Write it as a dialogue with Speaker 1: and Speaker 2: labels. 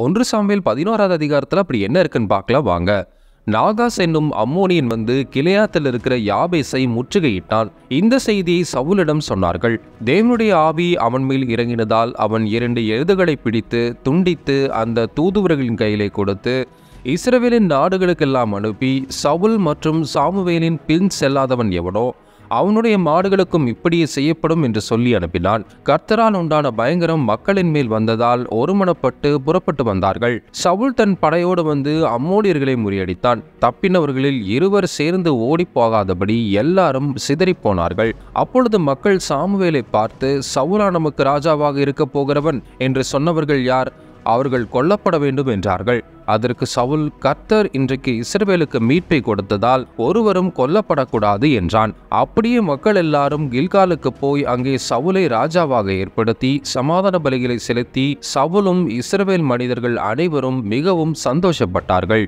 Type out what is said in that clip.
Speaker 1: 1 Samuel 11வது அதிகாரத்துல அப்படி என்ன இருக்குன்னு பார்க்கலாம் வாங்க. நாகாஸ் என்னும் அம்மோனியன் வந்து கிளையாத்தில் இருக்கிற யாபேசை முற்றுகையிட்டான். இந்த செய்தியை சவுலிடம் சொன்னார்கள். தேவனுடைய ஆவி அவன் மேல் இறங்கினதால் அவன் 2 எருதுகளை பிடித்து துண்டித்து அந்த தூதுவர்களின் கையிலே கொடுத்து இஸ்ரவேலின் நாடுகளுக்கெல்லாம் அனுப்பி, சவுல் மற்றும் சாமுவேலின் பின் செல்லாதவன் எவனோ அவனுடைய மாடுகளுக்கும் இப்படியே செய்யப்படும் என்று சொல்லி அனுப்பினான். கர்த்தரால் உண்டான பயங்கரம் மக்களின் மேல் வந்ததால் ஒருமனப்பட்டு புறப்பட்டு வந்தார்கள். சவுல் தன் படையோடு வந்து அம்மோனியர்களை முறியடித்தான். தப்பினவர்களில் 2 சேர்ந்து ஓடி போகாதபடி எல்லாரும் சிதறி போனார்கள். அப்பொழுது மக்கள் சாமுவேலை பார்த்து, சவுலா நமக்கு ராஜாவாக இருக்க போகிறவன் என்று சொன்னவர்கள் யார்? அவர்கள் கொல்லப்பட வேண்டும் என்றார்கள். அதற்கு சவுல், கர்த்தர் இன்றைக்கு இஸ்ரவேலுக்கு மீட்பை கொடுத்ததால் ஒருவரும் கொல்லப்படக்கூடாது என்றான். அப்படியே மக்கள் எல்லாரும் கில்காலுக்கு போய் அங்கே சவுலை ராஜாவாக ஏற்படுத்தி சமாதான பலிகளை செலுத்தி சவுலும் இஸ்ரவேல் மனிதர்கள் அனைவரும் மிகவும் சந்தோஷப்பட்டார்கள்.